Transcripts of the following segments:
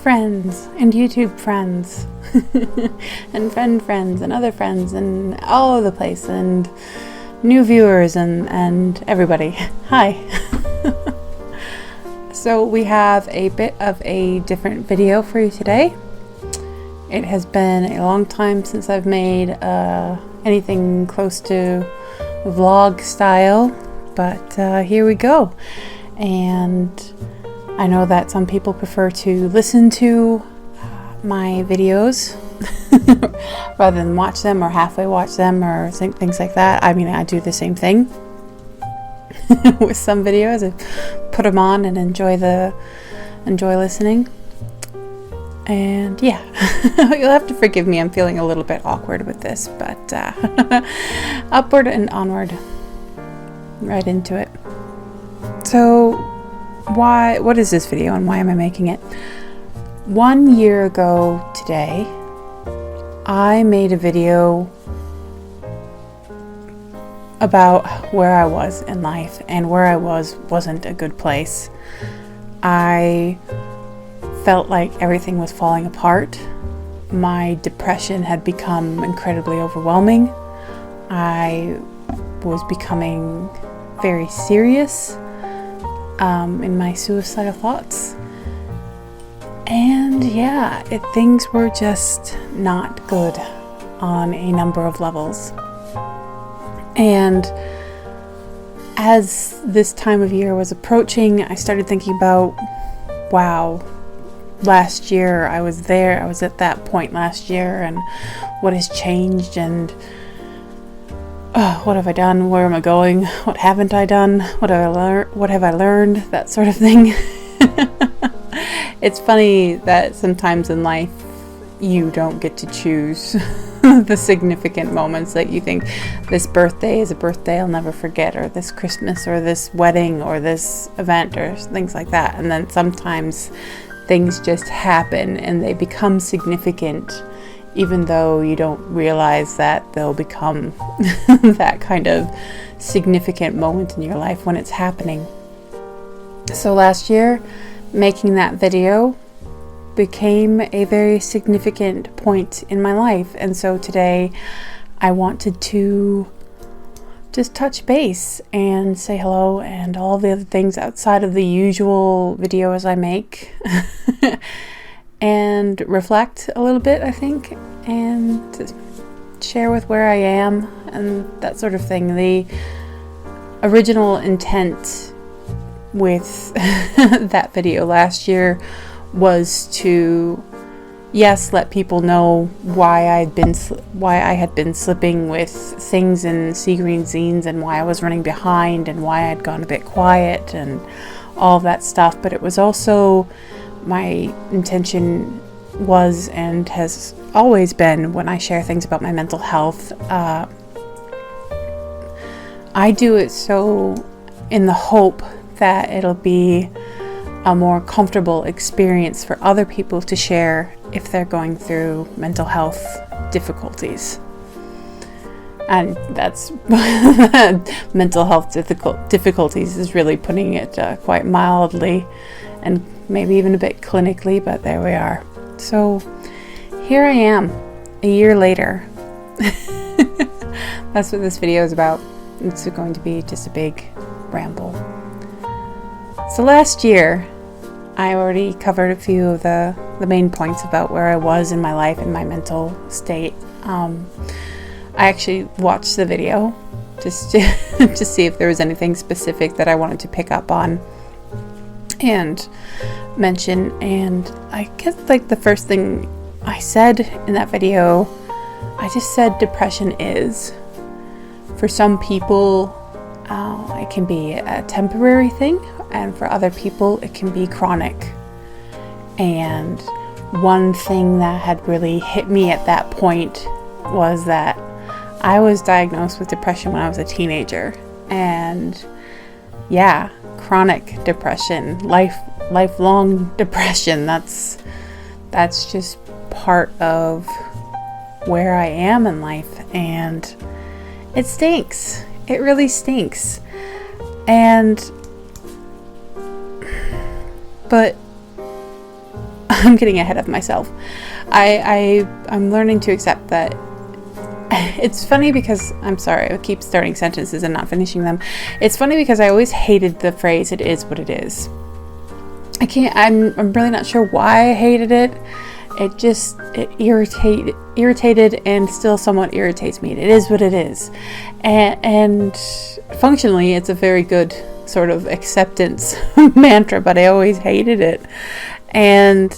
friends and YouTube friends and friends and other friends and all over the place and new viewers and everybody. Hi. So we have a bit of a different video for you today. It has been a long time since I've made anything close to vlog style, but here we go. And I know that some people prefer to listen to my videos rather than watch them or halfway watch them or things like that. I mean, I do the same thing with some videos. I put them on and enjoy listening. And yeah, you'll have to forgive me. I'm feeling a little bit awkward with this, but upward and onward, right into it. So what is this video and why am I making it? 1 year ago today, I made a video about where I was in life, and where I wasn't a good place. I felt like everything was falling apart. My depression had become incredibly overwhelming. I was becoming very serious in my suicidal thoughts. And yeah, things were just not good on a number of levels. And as this time of year was approaching, I started thinking about, wow, last year I was at that point last year, and what has changed, and what have I done? Where am I going? What haven't I done? What have I learned? That sort of thing. It's funny that sometimes in life you don't get to choose the significant moments that you think this birthday is a birthday I'll never forget, or this Christmas, or this wedding, or this event, or things like that. And then sometimes things just happen and they become significant, even though you don't realize that they'll become that kind of significant moment in your life when it's happening. So last year, making that video became a very significant point in my life. And so today I wanted to just touch base and say hello and all the other things outside of the usual videos I make and reflect a little bit, I think, and to share with where I am and that sort of thing. The original intent with that video last year was to, yes, let people know why I had been slipping with things in Sea Green Zines, and why I was running behind, and why I'd gone a bit quiet, and all of that stuff. But it was also, my intention was and has always been, when I share things about my mental health, I do it so in the hope that it'll be a more comfortable experience for other people to share if they're going through mental health difficulties. And that's mental health difficulties is really putting it quite mildly, and maybe even a bit clinically, but there we are. So here I am, a year later. That's what this video is about. It's going to be just a big ramble. So last year, I already covered a few of the main points about where I was in my life and my mental state. I actually watched the video just to see if there was anything specific that I wanted to pick up on and mention. And I guess like the first thing I said in that video, I just said depression is. For some people, it can be a temporary thing, and for other people it can be chronic. And one thing that had really hit me at that point was that I was diagnosed with depression when I was a teenager. And yeah, chronic depression, lifelong depression, that's just part of where I am in life, and it stinks. It really stinks. But I'm getting ahead of myself. I'm learning to accept that. It's funny because, I'm sorry, I keep starting sentences and not finishing them. It's funny because I always hated the phrase, "it is what it is." I'm really not sure why I hated it. It irritated and still somewhat irritates me. It is what it is. And functionally, it's a very good sort of acceptance mantra, but I always hated it. And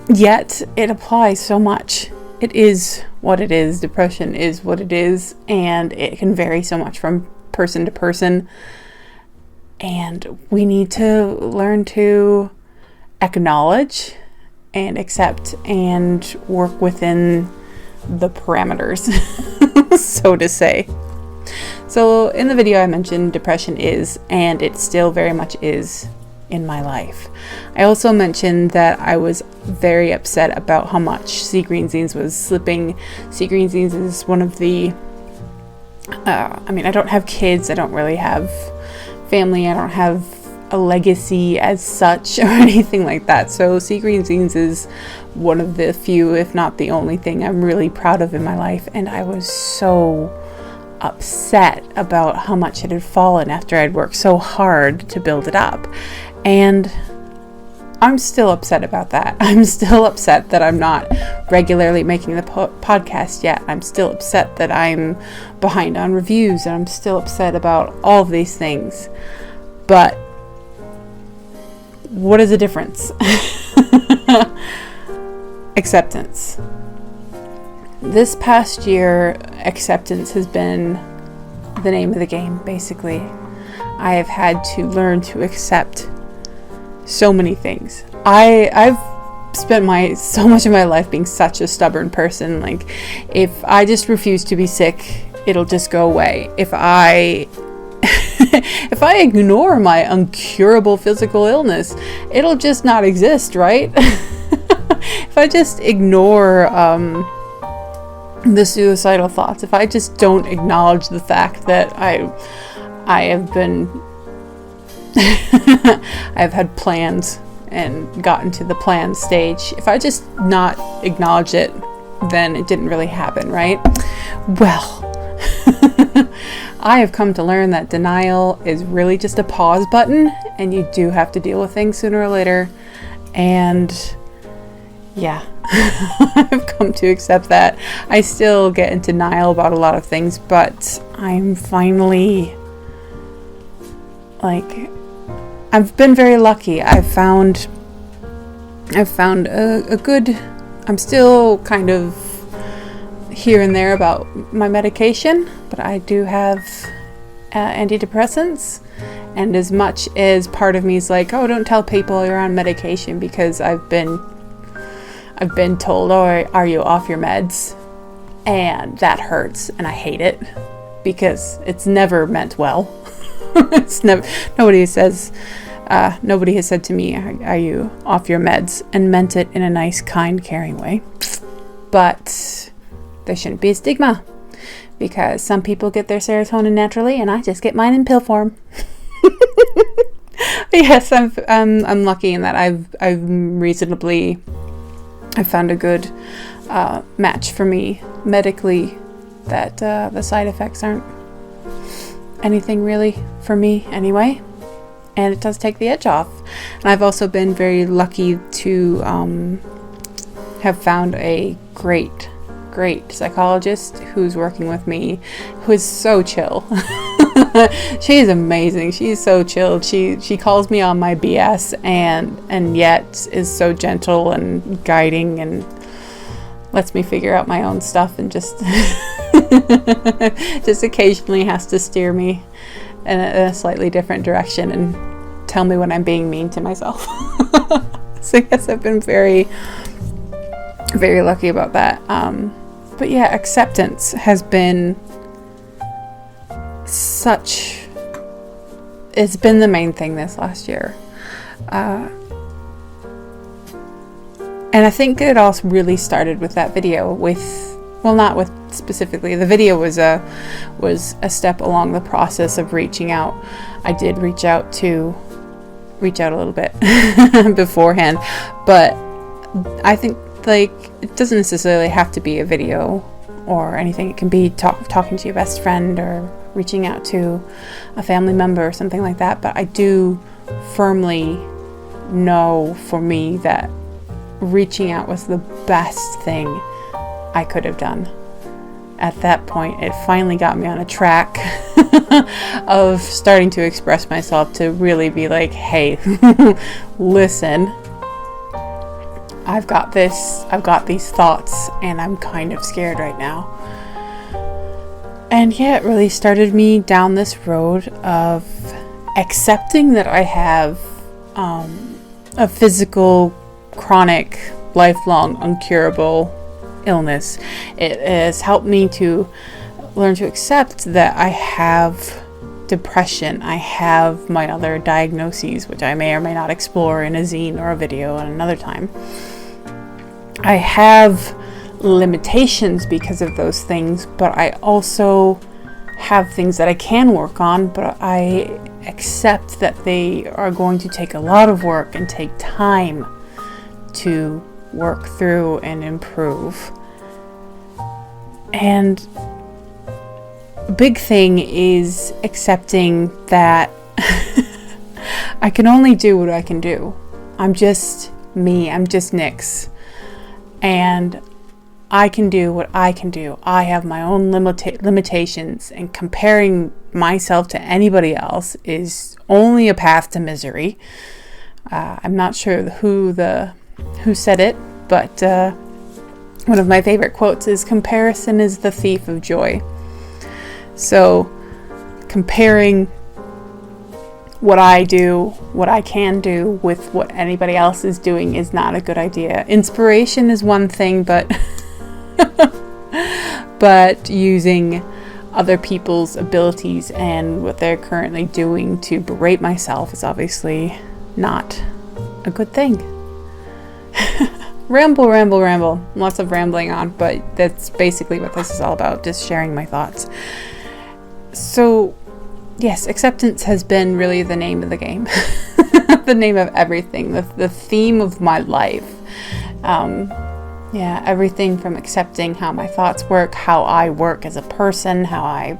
yet it applies so much. It is what it is. Depression is what it is, and it can vary so much from person to person. And we need to learn to acknowledge and accept and work within the parameters, so to say. So in the video I mentioned depression is, and it still very much is, in my life. I also mentioned that I was very upset about how much Sea Green Zines was slipping. Sea Green Zines is one of the I don't have kids, I don't really have family, I don't have a legacy as such or anything like that. So Sea Green Zines is one of the few, if not the only thing I'm really proud of in my life. And I was so upset about how much it had fallen after I'd worked so hard to build it up. And I'm still upset about that. I'm still upset that I'm not regularly making the podcast yet. I'm still upset that I'm behind on reviews, and I'm still upset about all of these things. But what is the difference? Acceptance. This past year, acceptance has been the name of the game, basically. I have had to learn to accept so many things. I've spent so much of my life being such a stubborn person. Like, if I just refuse to be sick, it'll just go away. If I ignore my uncurable physical illness, it'll just not exist, right? If I just ignore the suicidal thoughts, if I just don't acknowledge the fact that I have been I've had plans and gotten to the plan stage, if I just not acknowledge it, then it didn't really happen, right? Well, I have come to learn that denial is really just a pause button, and you do have to deal with things sooner or later. And yeah, I've come to accept that. I still get in denial about a lot of things, but I'm finally, I've been very lucky. I've found a good, I'm still kind of here and there about my medication, but I do have antidepressants. And as much as part of me is like, oh, don't tell people you're on medication, because I've been told, oh, are you off your meds? And that hurts, and I hate it, because it's never meant well. It's never, nobody has said to me, are you off your meds, and meant it in a nice, kind, caring way. But there shouldn't be a stigma, because some people get their serotonin naturally, and I just get mine in pill form. Yes, I'm lucky in that I've found a good match for me medically, that the side effects aren't anything really for me anyway, and it does take the edge off. And I've also been very lucky to have found a great psychologist who's working with me, who is so chill. She is amazing. She's so chilled. She calls me on my BS and yet is so gentle and guiding and lets me figure out my own stuff, and just just occasionally has to steer me in a slightly different direction and tell me when I'm being mean to myself. So yes, I've been very, very lucky about that. But yeah, acceptance has been it's been the main thing this last year. And I think it all really started with that video not with specifically, the video was a step along the process of reaching out. I did reach out to reach out a little bit beforehand. But I think like it doesn't necessarily have to be a video or anything. It can be talking to your best friend or reaching out to a family member or something like that. But I do firmly know for me that reaching out was the best thing I could have done. At that point, it finally got me on a track of starting to express myself, to really be like, hey, listen, I've got these thoughts and I'm kind of scared right now. And yeah, it really started me down this road of accepting that I have a physical, chronic, lifelong, incurable illness. It has helped me to learn to accept that I have depression. I have my other diagnoses, which I may or may not explore in a zine or a video at another time. I have limitations because of those things, but I also have things that I can work on, but I accept that they are going to take a lot of work and take time to work through and improve. And a big thing is accepting that I can only do what I can do. I'm just me. I'm just Nyx. And I can do what I can do. I have my own limitations, and comparing myself to anybody else is only a path to misery. I'm not sure who said it, but one of my favorite quotes is, "Comparison is the thief of joy." So comparing what I do, what I can do, with what anybody else is doing is not a good idea. Inspiration is one thing, but but using other people's abilities and what they're currently doing to berate myself is obviously not a good thing. Ramble. Lots of rambling on, but that's basically what this is all about, just sharing my thoughts. So, yes, acceptance has been really the name of the game. The name of everything, the theme of my life. Everything from accepting how my thoughts work, how I work as a person, how I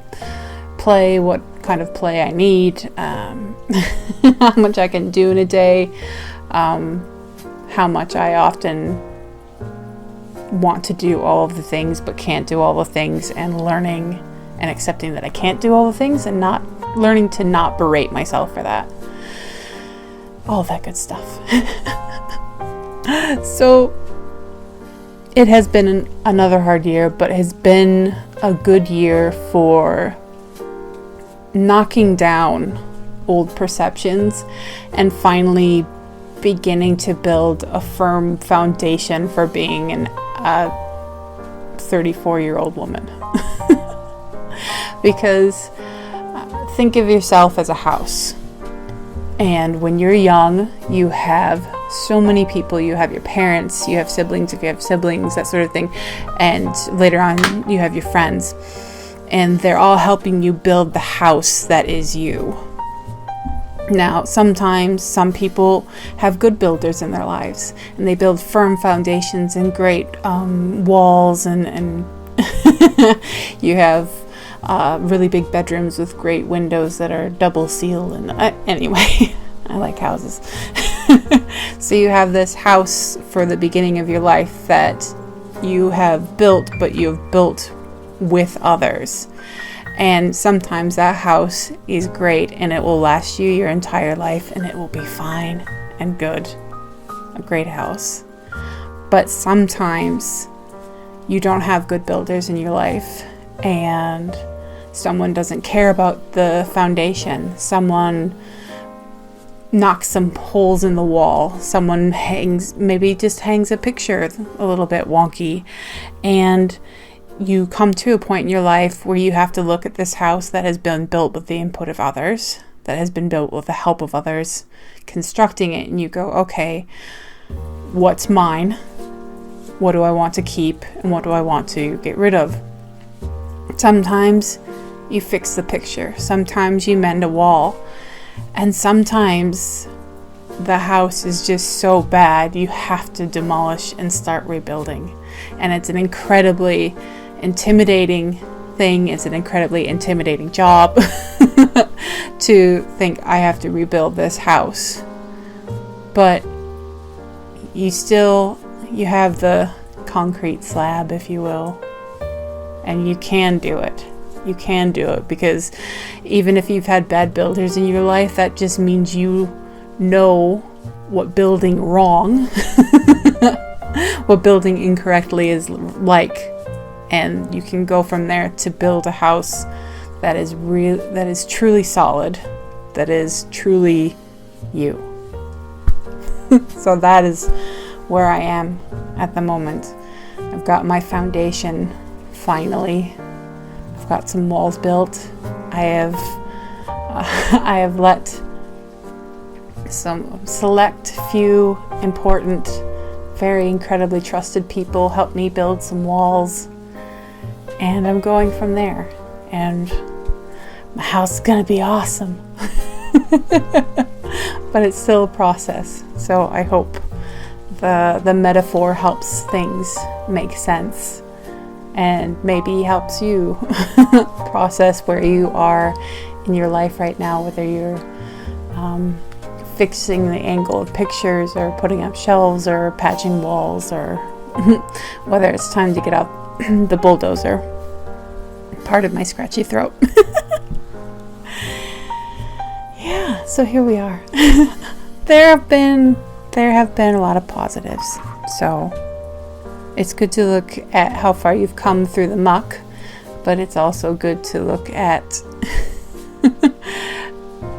play, what kind of play I need, how much I can do in a day, how much I often want to do all of the things but can't do all the things, and learning and accepting that I can't do all the things, and not learning to not berate myself for that. All that good stuff. So it has been another hard year, but has been a good year for knocking down old perceptions and finally beginning to build a firm foundation for being a 34-year-old woman. Because think of yourself as a house. And when you're young, you have so many people. You have your parents, you have siblings, if you have siblings, that sort of thing. And later on, you have your friends. And they're all helping you build the house that is you. Now, sometimes some people have good builders in their lives, and they build firm foundations and great walls, and you have really big bedrooms with great windows that are double sealed. And anyway, I like houses. So you have this house for the beginning of your life that you have built, but you have built with others. And sometimes that house is great and it will last you your entire life and it will be fine and good. A great house. But sometimes you don't have good builders in your life and someone doesn't care about the foundation. Someone knocks some holes in the wall. Someone maybe just hangs a picture a little bit wonky. And you come to a point in your life where you have to look at this house that has been built with the input of others, that has been built with the help of others, constructing it, and you go, okay, what's mine? What do I want to keep? And what do I want to get rid of? Sometimes you fix the picture. Sometimes you mend a wall. And sometimes the house is just so bad, you have to demolish and start rebuilding. And it's an incredibly intimidating thing. It's an incredibly intimidating job to think I have to rebuild this house. But you have the concrete slab, if you will, and you can do it. You can do it, because even if you've had bad builders in your life, that just means you know what building wrong, what building incorrectly is like, and you can go from there to build a house that is truly solid, that is truly you. So that is where I am at the moment. I've got my foundation finally. I've got some walls built. I have let some select few important, very incredibly trusted people help me build some walls, and I'm going from there, and my house is gonna be awesome. But it's still a process, so I hope the metaphor helps things make sense and maybe helps you process where you are in your life right now, whether you're fixing the angle of pictures or putting up shelves or patching walls, or whether it's time to get out the bulldozer. Part of my scratchy throat. Yeah, so here we are. There have been a lot of positives. So it's good to look at how far you've come through the muck, but it's also good to look at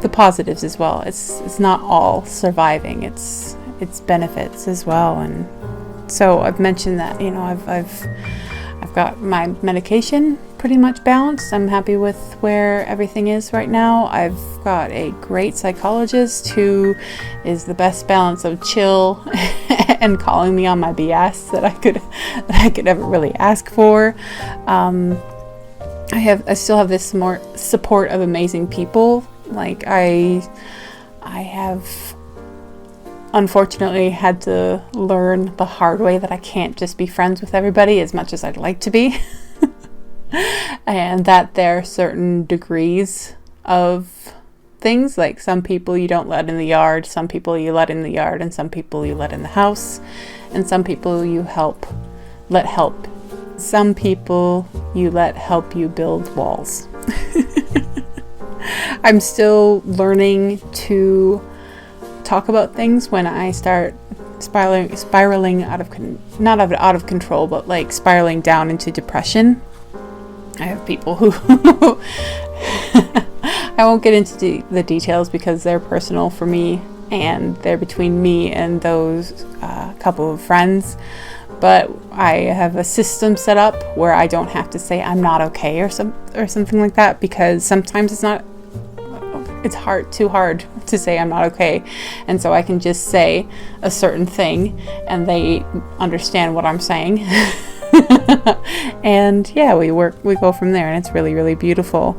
the positives as well. It's not all surviving. It's benefits as well. And so I've mentioned that, I've got my medication pretty much balanced. I'm happy with where everything is right now. I've got a great psychologist who is the best balance of chill and calling me on my BS that I could ever really ask for. I still have this more support of amazing people. Like I have unfortunately had to learn the hard way that I can't just be friends with everybody as much as I'd like to be. And that there are certain degrees of things, like some people you don't let in the yard, some people you let in the yard, and some people you let in the house, and some people you let help. Some people you let help you build walls. I'm still learning to talk about things when I start spiraling not out of control, but like spiraling down into depression. I have people who I won't get into the details because they're personal for me and they're between me and those couple of friends. But I have a system set up where I don't have to say I'm not okay or something like that, because sometimes it's too hard to say I'm not okay. And so I can just say a certain thing and they understand what I'm saying. And yeah, we go from there, and it's really, really beautiful.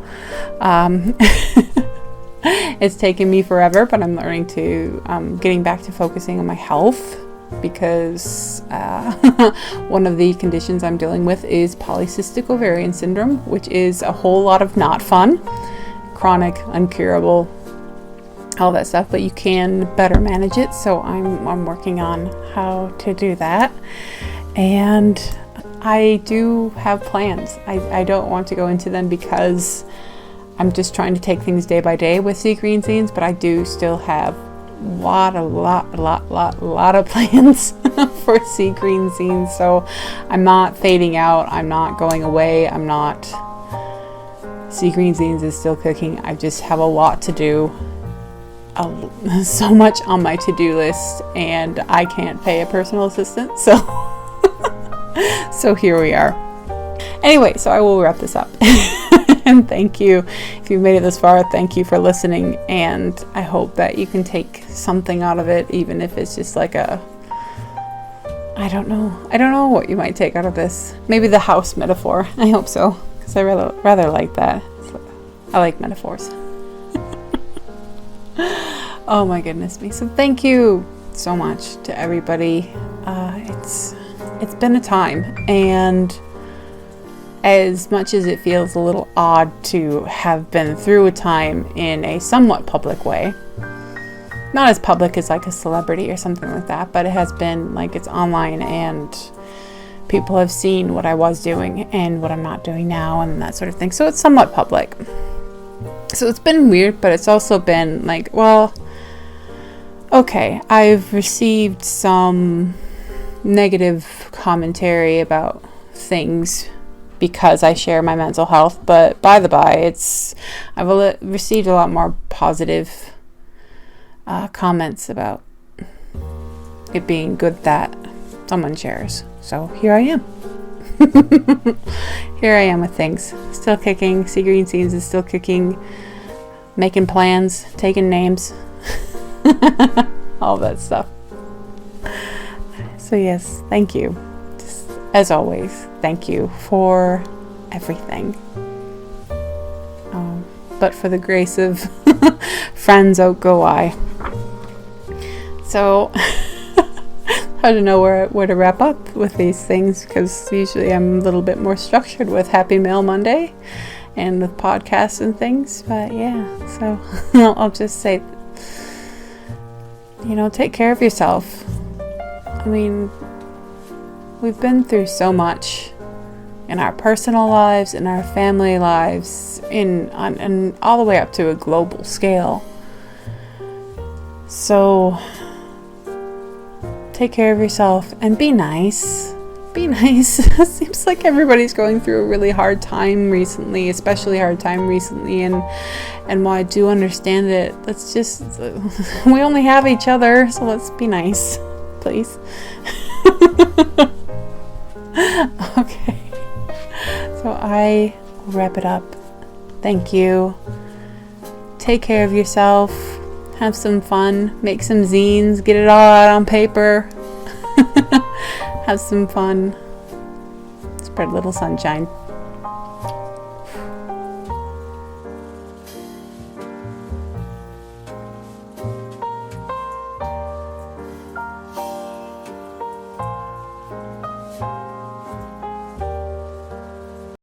It's taken me forever, but I'm learning to getting back to focusing on my health, because one of the conditions I'm dealing with is polycystic ovarian syndrome, which is a whole lot of not fun, chronic, uncurable, all that stuff, but you can better manage it. So I'm working on how to do that. And I do have plans. I don't want to go into them because I'm just trying to take things day by day with Sea Green Zines, but I do still have a lot of plans for Sea Green Zines. So I'm not fading out. I'm not going away. Sea Green Zines is still cooking. I just have a lot to do. So much on my to-do list, and I can't pay a personal assistant. So here we are. Anyway, so I will wrap this up. And thank you. If you've made it this far, thank you for listening. And I hope that you can take something out of it, even if it's just like I don't know what you might take out of this. Maybe the house metaphor. I hope so, because I rather like that. I like metaphors. Oh my goodness me. So thank you so much to everybody. It's been a time, and as much as it feels a little odd to have been through a time in a somewhat public way, not as public as like a celebrity or something like that, but it has been like it's online and people have seen what I was doing and what I'm not doing now and that sort of thing. So it's somewhat public. So it's been weird, but it's also been like, well, okay, I've received some negative commentary about things because I share my mental health, but by the by, I've received a lot more positive comments about it being good that someone shares. So here I am. Here I am with things. Still kicking. Sea Green Seeds is still kicking. Making plans. Taking names. All that stuff. So yes, thank you. Just, as always, thank you for everything. But for the grace of friends, out go I. So I don't know where to wrap up with these things, because usually I'm a little bit more structured with Happy Mail Monday and with podcasts and things. But yeah, so I'll just say, take care of yourself. I mean, we've been through so much in our personal lives, in our family lives, and all the way up to a global scale. So take care of yourself and be nice. Be nice. It seems like everybody's going through a really hard time recently, especially hard time recently, and while I do understand it, let's just we only have each other, so let's be nice, please. Okay. So I will wrap it up. Thank you. Take care of yourself. Have some fun. Make some zines. Get it all out on paper. Have some fun. Spread a little sunshine.